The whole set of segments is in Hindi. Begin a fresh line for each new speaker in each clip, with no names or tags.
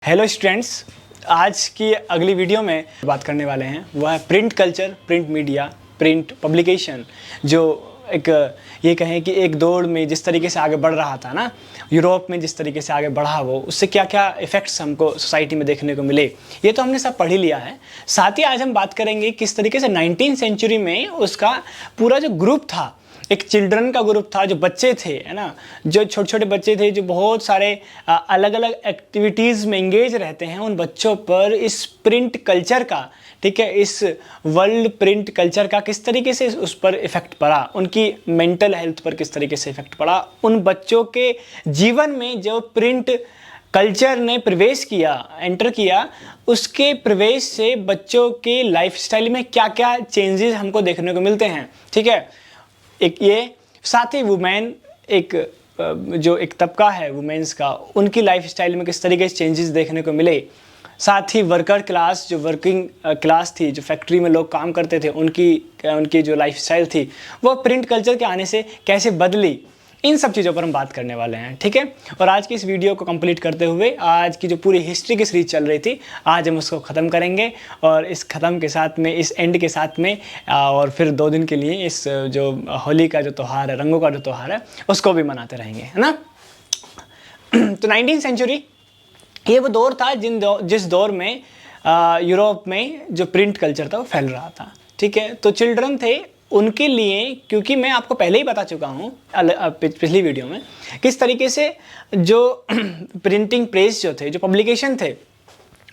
हेलो स्टूडेंट्स, आज की अगली वीडियो में बात करने वाले हैं वह है print culture, print media, print publication. जो एक ये कहें कि एक दौर में जिस तरीके से आगे बढ़ रहा था ना, यूरोप में जिस तरीके से आगे बढ़ा वो, उससे क्या क्या इफ़ेक्ट्स हमको सोसाइटी में देखने को मिले, ये तो हमने सब पढ़ ही लिया है। साथ ही आज हम बात करेंगे किस तरीके से 19वीं सेंचुरी में उसका पूरा जो ग्रुप था, एक चिल्ड्रन का ग्रुप था, जो बच्चे थे, है ना, जो छोटे छोटे बच्चे थे, जो बहुत सारे अलग अलग एक्टिविटीज़ में इंगेज रहते हैं, उन बच्चों पर इस प्रिंट कल्चर का, ठीक है, इस वर्ल्ड प्रिंट कल्चर का किस तरीके से उस पर इफ़ेक्ट पड़ा, उनकी मेंटल हेल्थ पर किस तरीके से इफ़ेक्ट पड़ा, उन बच्चों के जीवन में जो प्रिंट कल्चर ने प्रवेश किया, एंटर किया, उसके प्रवेश से बच्चों के लाइफस्टाइल में क्या क्या चेंजेस हमको देखने को मिलते हैं। ठीक है, एक ये साथ ही वुमेन, एक जो एक तबका है वुमेन्स का, उनकी लाइफस्टाइल में किस तरीके से चेंजेस देखने को मिले। साथ ही वर्कर क्लास, जो वर्किंग क्लास थी, जो फैक्ट्री में लोग काम करते थे, उनकी जो लाइफस्टाइल थी वो प्रिंट कल्चर के आने से कैसे बदली, इन सब चीज़ों पर हम बात करने वाले हैं। ठीक है, और आज की इस वीडियो को कंप्लीट करते हुए आज की जो पूरी हिस्ट्री की सीरीज चल रही थी, आज हम उसको ख़त्म करेंगे और इस ख़त्म के साथ में, इस एंड के साथ में, और फिर 2 दिन के लिए इस जो होली का जो त्यौहार है, रंगों का जो त्यौहार है, उसको भी मनाते रहेंगे, है ना। तो 19वीं सेंचुरी ये वो दौर था जिस दौर में यूरोप में जो प्रिंट कल्चर था वो फैल रहा था। ठीक है, तो चिल्ड्रन थे, उनके लिए, क्योंकि मैं आपको पहले ही बता चुका हूँ पिछली वीडियो में, किस तरीके से जो प्रिंटिंग प्रेस जो थे, जो पब्लिकेशन थे,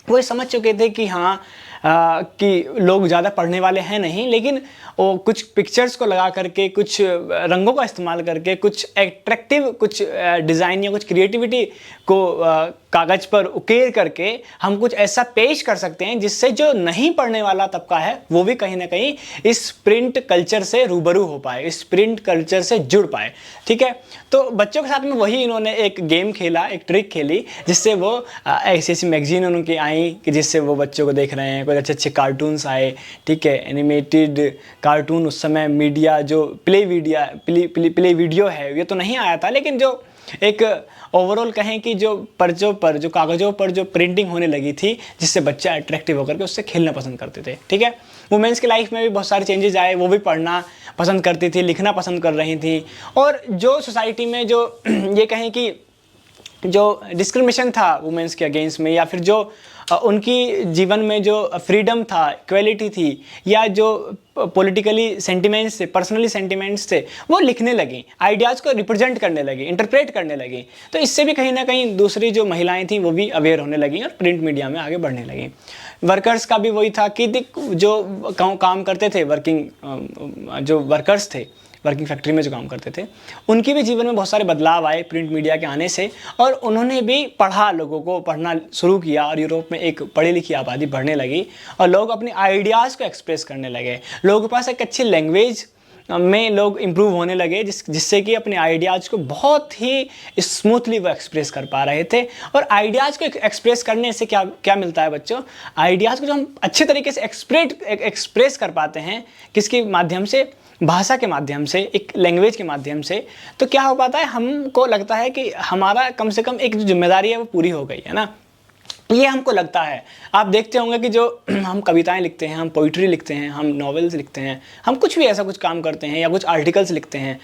वो समझ चुके थे कि हाँ कि लोग ज़्यादा पढ़ने वाले हैं नहीं, लेकिन वो कुछ पिक्चर्स को लगा करके, कुछ रंगों का इस्तेमाल करके, कुछ एट्रैक्टिव, कुछ डिज़ाइन या कुछ क्रिएटिविटी को कागज़ पर उकेर करके हम कुछ ऐसा पेश कर सकते हैं जिससे जो नहीं पढ़ने वाला तबका है वो भी कहीं ना कहीं इस प्रिंट कल्चर से रूबरू हो पाए, इस प्रिंट कल्चर से जुड़ पाए। ठीक है, तो बच्चों के साथ में वही इन्होंने एक गेम खेला, एक ट्रिक खेली, जिससे वो ऐसी ऐसी मैगजीन उनकी आई कि जिससे वो बच्चों को देख रहे हैं, कुछ अच्छे अच्छे कार्टून्स आए। ठीक है, एनिमेटेड कार्टून, उस समय मीडिया जो प्ले वीडियो है ये तो नहीं आया था, लेकिन जो एक ओवरऑल कहें कि जो पर्चों पर, जो कागज़ों पर जो प्रिंटिंग होने लगी थी, जिससे बच्चे अट्रैक्टिव होकर के उससे खेलना पसंद करते थे। ठीक है, वुमेन्स की लाइफ में भी बहुत सारे चेंजेस आए, वो भी पढ़ना पसंद करती थी, लिखना पसंद कर रही थी, और जो सोसाइटी में जो ये कहें कि जो डिस्क्रिमिनेशन था वुमेन्स के अगेंस्ट में, या फिर जो उनकी जीवन में जो फ्रीडम था, इक्वलिटी थी, या जो पॉलिटिकली सेंटिमेंट्स थे, पर्सनली सेंटिमेंट्स थे, वो लिखने लगी, आइडियाज़ को रिप्रेजेंट करने लगी, इंटरप्रेट करने लगी। तो इससे भी कहीं ना कहीं दूसरी जो महिलाएं थी वो भी अवेयर होने लगी और प्रिंट मीडिया में आगे बढ़ने लगी। वर्कर्स का भी वही था कि जो काम करते थे, जो वर्कर्स थे, वर्किंग फैक्ट्री में जो काम करते थे, उनके भी जीवन में बहुत सारे बदलाव आए प्रिंट मीडिया के आने से, और उन्होंने भी पढ़ा, लोगों को पढ़ना शुरू किया, और यूरोप में एक पढ़ी लिखी आबादी बढ़ने लगी और लोग अपने आइडियाज़ को एक्सप्रेस करने लगे। लोगों के पास एक अच्छी लैंग्वेज में लोग इम्प्रूव होने लगे, जिससे कि अपने आइडियाज़ को बहुत ही स्मूथली वो एक्सप्रेस कर पा रहे थे। और आइडियाज़ को एक्सप्रेस करने से क्या मिलता है बच्चों, आइडियाज़ को जो हम अच्छे तरीके से एक्सप्रेस कर पाते हैं, किसके माध्यम से, भाषा के माध्यम से, एक लैंग्वेज के माध्यम से, तो क्या हो पाता है, हमको लगता है कि हमारा कम से कम एक जो जिम्मेदारी है वो पूरी हो गई है ना, ये हमको लगता है। आप देखते होंगे कि जो हम कविताएं लिखते हैं, हम पोइट्री लिखते हैं, हम नॉवेल्स लिखते हैं, हम कुछ भी ऐसा कुछ काम करते हैं, या कुछ आर्टिकल्स लिखते हैं,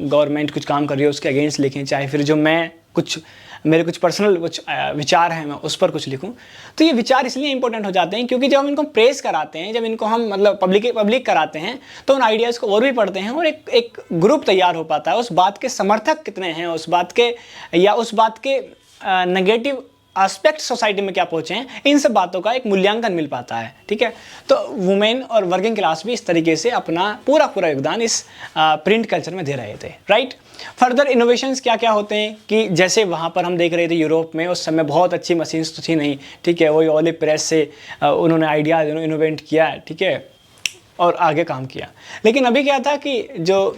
गवर्नमेंट कुछ काम कर रही है उसके अगेंस्ट लिखें, चाहे फिर जो मैं कुछ, मेरे कुछ पर्सनल कुछ विचार हैं, मैं उस पर कुछ लिखूं, तो ये विचार इसलिए इंपॉर्टेंट हो जाते हैं क्योंकि जब हम इनको प्रेस कराते हैं, जब इनको हम मतलब पब्लिक कराते हैं, तो उन आइडियाज़ को और भी पढ़ते हैं, और एक ग्रुप तैयार हो पाता है। उस बात के समर्थक कितने हैं, उस बात के नेगेटिव एस्पेक्ट सोसाइटी में क्या पहुँचे हैं, इन सब बातों का एक मूल्यांकन मिल पाता है। ठीक है, तो वुमेन और वर्किंग क्लास भी इस तरीके से अपना पूरा योगदान इस प्रिंट कल्चर में दे रहे थे। राइट, फर्दर इनोवेशंस क्या क्या होते हैं कि जैसे वहाँ पर हम देख रहे थे यूरोप में उस समय बहुत अच्छी मशीन्स तो थी नहीं। ठीक है, वही ऑलिव प्रेस से उन्होंने आइडियाज इनोवेट किया, ठीक है, और आगे काम किया। लेकिन अभी क्या था कि जो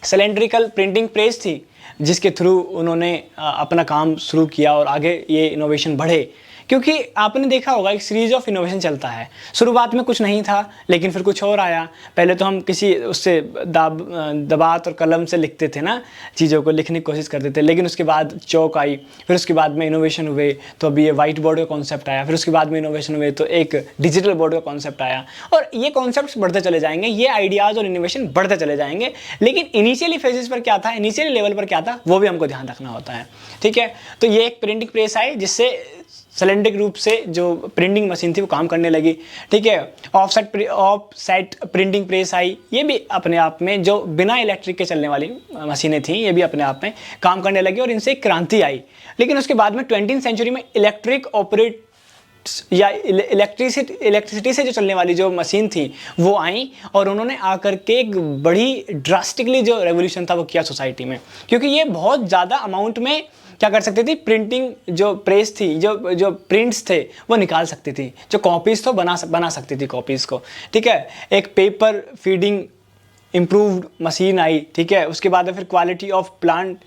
सिलेंड्रिकल प्रिंटिंग प्रेस थी जिसके थ्रू उन्होंने अपना काम शुरू किया और आगे ये इनोवेशन बढ़े। क्योंकि आपने देखा होगा एक सीरीज ऑफ इनोवेशन चलता है। शुरुआत में कुछ नहीं था, लेकिन फिर कुछ और आया। पहले तो हम किसी उससे दबात और कलम से लिखते थे ना, चीज़ों को लिखने की कोशिश करते थे, लेकिन उसके बाद चौक आई, फिर उसके बाद में इनोवेशन हुए तो अभी ये वाइट बोर्ड का कॉन्सेप्ट आया, फिर उसके बाद में इनोवेशन हुए तो एक डिजिटल बोर्ड का कॉन्सेप्ट आया। और ये कॉन्सेप्ट बढ़ते चले जाएंगे, ये आइडियाज़ और इनोवेशन बढ़ते चले जाएंगे। लेकिन इनिशियली फेजेस पर क्या था, इनिशियली लेवल पर क्या था, वो भी हमको ध्यान रखना होता है। ठीक है, तो ये एक प्रिंटिंग प्रेस आई जिससे सिलेंडरिक रूप से जो प्रिंटिंग मशीन थी वो काम करने लगी। ठीक है, ऑफसेट प्रिंटिंग प्रेस आई, ये भी अपने आप में जो बिना इलेक्ट्रिक के चलने वाली मशीनें थी, ये भी अपने आप में काम करने लगी और इनसे एक क्रांति आई। लेकिन उसके बाद में 20वीं सेंचुरी में इलेक्ट्रिक ऑपरेट या इलेक्ट्रिसिटी से जो चलने वाली जो मशीन थी वो आई और उन्होंने आकर के एक बड़ी ड्रास्टिकली जो रेवोल्यूशन था वो किया सोसाइटी में। क्योंकि ये बहुत ज़्यादा अमाउंट में क्या कर सकती थी, प्रिंटिंग जो प्रेस थी, जो प्रिंट्स थे वो निकाल सकती थी, जो कॉपीज़ तो बना सकती थी कॉपीज़ को। ठीक है, एक पेपर फीडिंग इम्प्रूव्ड मशीन आई। ठीक है, उसके बाद फिर quality of plant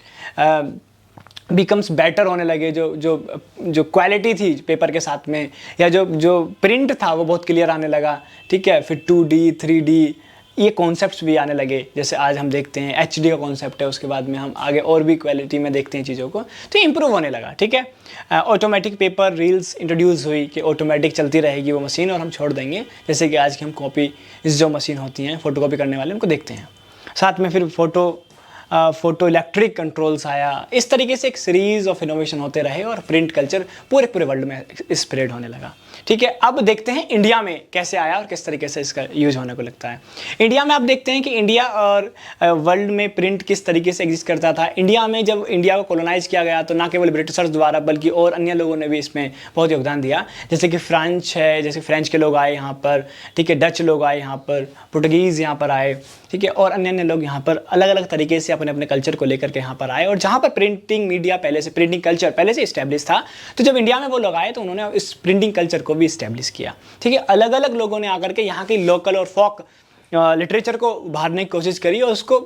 becomes better होने लगे। जो क्वालिटी थी पेपर के साथ में, या जो प्रिंट था वो बहुत क्लियर आने लगा। ठीक है, फिर 2D 3D ये कॉन्सेप्ट्स भी आने लगे। जैसे आज हम देखते हैं HD का कॉन्सेप्ट है, उसके बाद में हम आगे और भी क्वालिटी में देखते हैं चीज़ों को, तो इम्प्रूव होने लगा। ठीक है, ऑटोमेटिक पेपर रील्स इंट्रोड्यूस हुई कि ऑटोमेटिक चलती रहेगी वो मशीन और हम छोड़ देंगे। जैसे कि आज की हम कॉपी इस जो मशीन होती हैं फोटो कॉपी करने वाले, उनको देखते हैं। साथ में फिर फोटो इलेक्ट्रिक कंट्रोल्स आया। इस तरीके से एक सीरीज ऑफ इनोवेशन होते रहे और प्रिंट कल्चर पूरे वर्ल्ड में स्प्रेड होने लगा। ठीक है, अब देखते हैं इंडिया में कैसे आया और किस तरीके से इसका यूज होने को लगता है। इंडिया में आप देखते हैं कि इंडिया और वर्ल्ड में प्रिंट किस तरीके से एग्जिस्ट करता था। इंडिया में जब इंडिया को कॉलोनाइज किया गया तो ना केवल ब्रिटिशर्स द्वारा बल्कि और अन्य लोगों ने भी इसमें बहुत योगदान दिया। जैसे कि फ्रेंच है, जैसे फ्रेंच के लोग आए यहाँ पर। ठीक है, डच लोग आए यहाँ पर, पुर्तगीज़ यहाँ पर आए। ठीक है, और अन्य लोग यहाँ पर अलग अलग तरीके से अपने कल्चर को लेकर के यहाँ पर आए। और जहाँ पर प्रिंटिंग मीडिया पहले से, प्रिंटिंग कल्चर पहले से इस्टेब्लिश था, तो जब इंडिया में वो लोग आए तो उन्होंने इस प्रिंटिंग कल्चर को भी इस्टेब्लिश किया। ठीक है, अलग अलग लोगों ने आकर के यहाँ की लोकल और फोक लिटरेचर को उभारने की कोशिश करी और उसको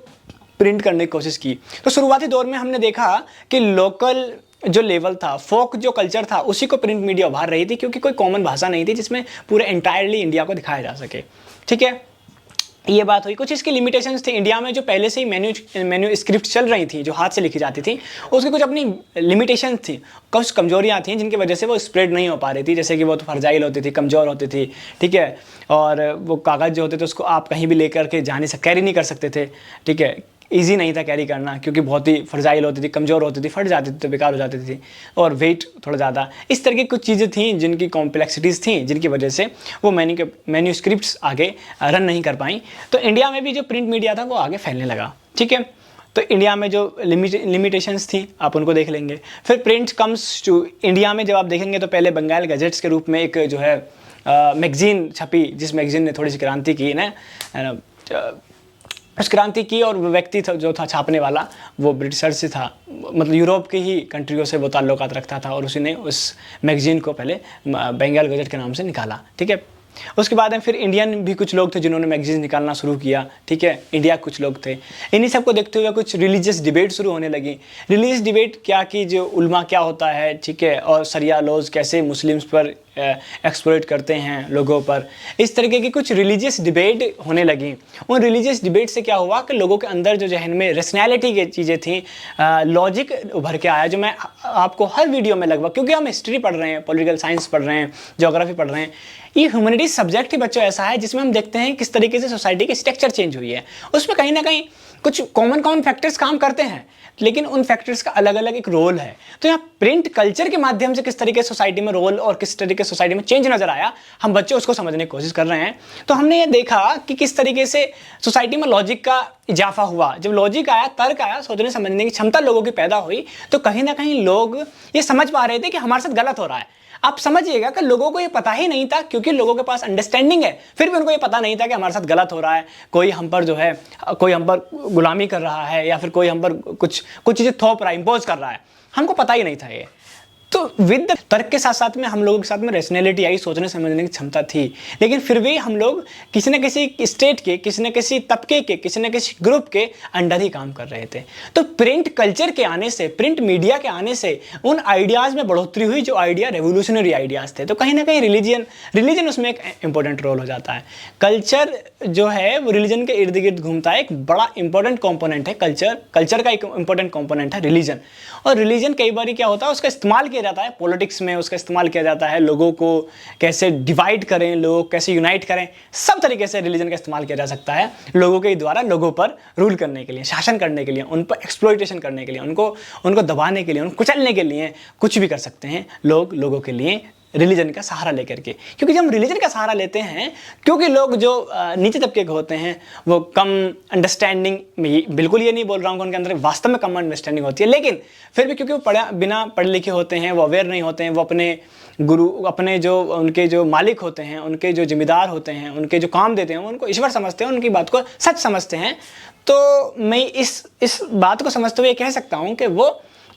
प्रिंट करने की कोशिश की। तो शुरुआती दौर में हमने देखा कि लोकल जो लेवल था, फोक जो कल्चर था, उसी को प्रिंट मीडिया उभार रही थी, क्योंकि कोई कॉमन भाषा नहीं थी जिसमें पूरे एंटायरली इंडिया को दिखाया जा सके। ठीक है, ये बात हुई। कुछ इसकी लिमिटेशंस थी इंडिया में, जो पहले से ही मेन्यू स्क्रिप्ट चल रही थी, जो हाथ से लिखी जाती थी, उसकी कुछ अपनी लिमिटेशंस थी, कुछ कमजोरियां थी जिनकी वजह से वो स्प्रेड नहीं हो पा रही थी। जैसे कि वो तो फर्जाइल होती थी, कमज़ोर होती थी। ठीक है, और वो कागज़ जो होते थे उसको आप कहीं भी लेकर के कैरी नहीं कर सकते थे। ठीक है, ईजी नहीं था कैरी करना, क्योंकि बहुत ही फ्रजाइल होती थी, कमज़ोर होती थी, फट जाती थी तो बेकार हो जाती थी, और वेट थोड़ा ज़्यादा। इस तरह की कुछ चीज़ें थी जिनकी कॉम्प्लेक्सिटीज़ थी, जिनकी वजह से वो मैन्यूस्क्रिप्ट्स आगे रन नहीं कर पाई। तो इंडिया में भी जो प्रिंट मीडिया था वो आगे फैलने लगा। ठीक है, तो इंडिया में जो लिमिटेशंस थी आप उनको देख लेंगे। फिर प्रिंट कम्स टू इंडिया में जब आप देखेंगे तो पहले बंगाल गजेट्स के रूप में एक जो है मैगजीन छपी, जिस मैगजीन ने थोड़ी सी क्रांति की ना, उस क्रांति की। और वो व्यक्ति था जो था छापने वाला, वो ब्रिटिशर से था, मतलब यूरोप के ही कंट्रियों से वो ताल्लुकात रखता था, और उसी ने उस मैगजीन को पहले बंगाल गजेट के नाम से निकाला। ठीक है, उसके बाद में फिर इंडियन भी कुछ लोग थे जिन्होंने मैगजीन निकालना शुरू किया। ठीक है, इंडिया कुछ लोग थे। इन्हीं सबको देखते हुए कुछ रिलीजियस डिबेट शुरू होने लगी। रिलीजियस डिबेट क्या, कि जो उल्मा क्या होता है, ठीक है, और शरिया लॉज कैसे मुस्लिम्स पर एक्सप्लॉइट करते हैं लोगों पर, इस तरीके की कुछ रिलीजियस डिबेट होने लगी। उन रिलीजियस डिबेट से क्या हुआ कि लोगों के अंदर जो जहन में रेशनैलिटी की चीज़ें थी, लॉजिक उभर के आया, जो मैं आपको हर वीडियो में लगभग, क्योंकि हम हिस्ट्री पढ़ रहे हैं, पॉलिटिकल साइंस पढ़ रहे हैं, ज्योग्राफी पढ़ रहे हैं, ये ह्यूमैनिटीज सब्जेक्ट ही बच्चों ऐसा है जिसमें हम देखते हैं किस तरीके से सोसाइटी की स्ट्रक्चर चेंज हुई है। उसमें कहीं ना कहीं कुछ कॉमन फैक्टर्स काम करते हैं, लेकिन उन फैक्टर्स का अलग अलग एक रोल है। तो यहाँ प्रिंट कल्चर के माध्यम से किस तरीके से सोसाइटी में रोल और किस तरीके से सोसाइटी में चेंज नजर आया, हम बच्चे उसको समझने की कोशिश कर रहे हैं। तो हमने ये देखा कि किस तरीके से सोसाइटी में लॉजिक का इजाफा हुआ। जब लॉजिक आया, तर्क आया, सोचने समझने की क्षमता लोगों की पैदा हुई, तो कहीं ना कहीं लोग ये समझ पा रहे थे कि हमारे साथ गलत हो रहा है। आप समझिएगा कि लोगों को ये पता ही नहीं था, क्योंकि लोगों के पास अंडरस्टैंडिंग है, फिर भी उनको ये पता नहीं था कि हमारे साथ गलत हो रहा है, कोई हम पर जो है, कोई हम पर गुलामी कर रहा है, या फिर कोई हम पर कुछ चीज़ें थोप रहा है, इम्पोज कर रहा है। हमको पता ही नहीं था ये। तो विद तर्क के साथ साथ में हम लोगों के साथ में रैशनैलिटी आई, सोचने समझने की क्षमता थी, लेकिन फिर भी हम लोग किसी न किसी स्टेट के, किसी न किसी तबके के, किसी न किसी ग्रुप के अंडर ही काम कर रहे थे। तो प्रिंट कल्चर के आने से, प्रिंट मीडिया के आने से उन आइडियाज़ में बढ़ोतरी हुई जो आइडिया रेवोल्यूशनरी आइडियाज़ थे। तो कहीं ना कहीं रिलीजन उसमें एक इंपॉर्टेंट रोल हो जाता है। कल्चर जो है वो रिलीजन के इर्द गिर्द घूमता है, एक बड़ा इंपॉर्टेंट कॉम्पोनेंट है कल्चर का एक इंपॉर्टेंट कॉम्पोनेंट है रिलीजन। और रिलीजन कई बार क्या होता है, उसका इस्तेमाल किया जाता है पॉलिटिक्स में, उसका इस्तेमाल किया जाता है लोगों को कैसे डिवाइड करें, लोगों को कैसे यूनाइट करें, सब तरीके से रिलीजन का इस्तेमाल किया जा सकता है लोगों के द्वारा लोगों पर रूल करने के लिए, शासन करने के लिए, उन पर एक्सप्लॉइटेशन करने के लिए, उनको दबाने के लिए, उनको कुचलने के लिए कुछ भी कर सकते हैं लोगों के लिए रिलीजन का सहारा लेकर के। क्योंकि जब हम रिलीजन का सहारा लेते हैं, क्योंकि लोग जो नीचे तबके के होते हैं वो कम अंडरस्टैंडिंग में, बिल्कुल ये नहीं बोल रहा हूँ कि उनके अंदर वास्तव में कम अंडरस्टैंडिंग होती है, लेकिन फिर भी क्योंकि वो बिना पढ़े लिखे होते हैं, वो अवेयर नहीं होते हैं, वो अपने गुरु, अपने जो उनके जो मालिक होते हैं, उनके जो जिम्मेदार होते हैं, उनके जो काम देते हैं, उनको ईश्वर समझते हैं, उनकी बात को सच समझते हैं। तो मैं इस बात को समझते हुए कह सकता हूँ कि वो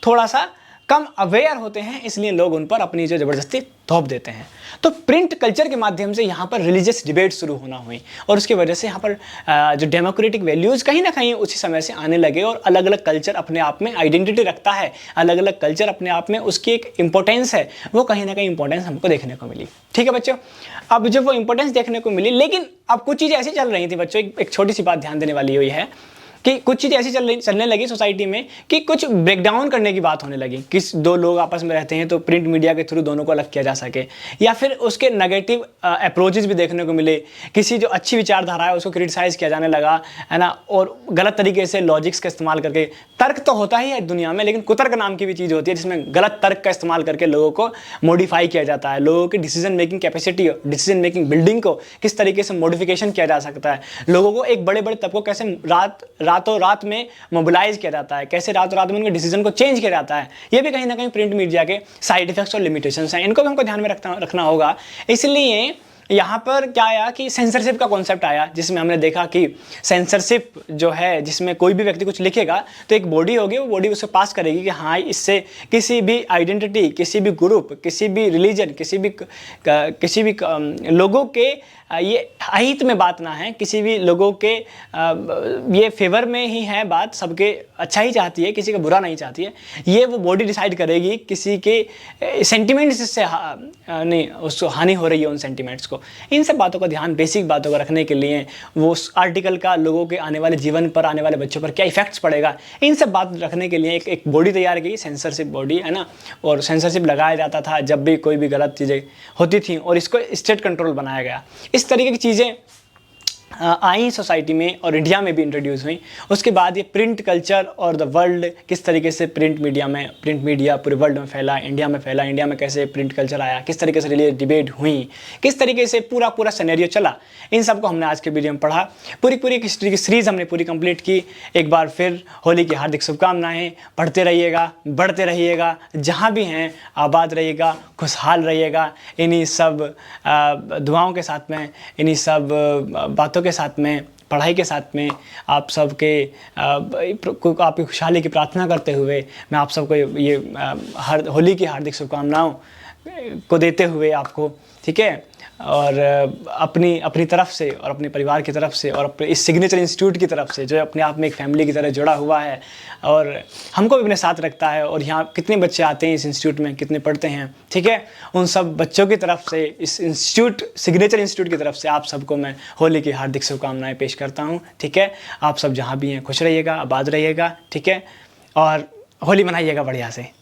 थोड़ा सा कम अवेयर होते हैं, इसलिए लोग उन पर अपनी जो ज़बरदस्ती थोप देते हैं। तो प्रिंट कल्चर के माध्यम से यहाँ पर रिलीजियस डिबेट शुरू होना हुई, और उसकी वजह से यहाँ पर जो डेमोक्रेटिक वैल्यूज़ कहीं ना कहीं उसी समय से आने लगे। और अलग अलग कल्चर अपने आप में आइडेंटिटी रखता है, अलग अलग कल्चर अपने आप में उसकी एक इंपॉर्टेंस है, वो कहीं ना कहीं इंपॉर्टेंस हमको देखने को मिली। ठीक है बच्चों, अब जब वो इंपॉर्टेंस देखने को मिली, लेकिन अब कुछ चीज़ें ऐसी चल रही थी बच्चों, एक छोटी सी बात ध्यान देने वाली हुई है कि कुछ चीज़ ऐसी चलने लगी सोसाइटी में कि कुछ ब्रेकडाउन करने की बात होने लगी। किस दो लोग आपस में रहते हैं तो प्रिंट मीडिया के थ्रू दोनों को अलग किया जा सके, या फिर उसके नेगेटिव अप्रोचेस भी देखने को मिले। किसी जो अच्छी विचारधारा है उसको क्रिटिसाइज किया जाने लगा, है ना, और गलत तरीके से लॉजिक्स का इस्तेमाल करके, तर्क तो होता ही है दुनिया में, लेकिन कुतर्क नाम की भी चीज़ होती है जिसमें गलत तर्क का इस्तेमाल करके लोगों को मॉडिफाई किया जाता है। लोगों की decision making capacity, decision making building को किस तरीके से मॉडिफिकेशन किया जा सकता है, लोगों को एक बड़े बड़े तबकों कैसे रातों रात में मोबिलाइज किया जाता है, कैसे रातों रात में उनके डिसीजन को चेंज किया जाता है। ये भी कहीं ना कहीं प्रिंट मीडिया के साइड इफेक्ट्स और लिमिटेशंस हैं, इनको भी हमको ध्यान में रखना होगा। इसलिए यहाँ पर क्या आया कि सेंसरशिप का कॉन्सेप्ट आया, जिसमें हमने देखा कि सेंसरशिप जो है, जिसमें कोई भी व्यक्ति कुछ लिखेगा तो एक बॉडी होगी, वो बॉडी उसे पास करेगी कि हाँ इससे किसी भी आइडेंटिटी, किसी भी ग्रुप, किसी भी रिलीजन, किसी भी लोगों के ये अहित में बात ना है, किसी भी लोगों के ये फेवर में ही है बात, सबके अच्छा ही चाहती है, किसी का बुरा नहीं चाहती है। ये वो बॉडी डिसाइड करेगी किसी के सेंटिमेंट्स से नहीं उसको हानि हो रही है, उन सेंटिमेंट्स को। इन सब बातों का ध्यान, बेसिक बातों को रखने के लिए वो उस आर्टिकल का लोगों के आने वाले जीवन पर, आने वाले बच्चों पर क्या इफेक्ट्स पड़ेगा, इन सब बात रखने के लिए एक बॉडी तैयार की, सेंसरशिप बॉडी, है ना। और सेंसरशिप लगाया जाता था जब भी कोई भी गलत चीज़ें होती थी, और इसको स्टेट कंट्रोल बनाया गया। इस तरीके की चीज़ें आई सोसाइटी में और इंडिया में भी इंट्रोड्यूस हुई। उसके बाद ये प्रिंट कल्चर और द वर्ल्ड किस तरीके से प्रिंट मीडिया पूरे वर्ल्ड में फैला, इंडिया में फैला, इंडिया में कैसे प्रिंट कल्चर आया, किस तरीके से रिलीजियस डिबेट हुई, किस तरीके से पूरा सिनेरियो चला, इन सब को हमने आज के वीडियो में पढ़ा। पूरी हिस्ट्री की सीरीज़ हमने पूरी कंप्लीट की। एक बार फिर होली की हार्दिक शुभकामनाएं। पढ़ते रहिएगा, बढ़ते रहिएगा, जहाँ भी हैं आबाद रहिएगा, खुशहाल रहिएगा। इन्हीं सब दुआओं के साथ में, इन्हीं सब बातों के साथ में, पढ़ाई के साथ में आप सबके आपकी खुशहाली की प्रार्थना करते हुए मैं आप सबको ये होली की हार्दिक शुभकामनाओं को देते हुए आपको, ठीक है, और अपनी तरफ से और अपने परिवार की तरफ से और इस सिग्नेचर इंस्टीट्यूट की तरफ से, जो अपने आप में एक फैमिली की तरह जुड़ा हुआ है और हमको भी अपने साथ रखता है, और यहाँ कितने बच्चे आते हैं इस इंस्टीट्यूट में, कितने पढ़ते हैं, ठीक है, उन सब बच्चों की तरफ से, इस इंस्टीट्यूट सिग्नेचर इंस्टीट्यूट की तरफ से आप सबको मैं होली की हार्दिक शुभकामनाएं पेश करता हूँ। ठीक है, आप सब जहाँ भी हैं खुश रहिएगा, आबाद रहिएगा, ठीक है, और होली मनाइएगा बढ़िया से।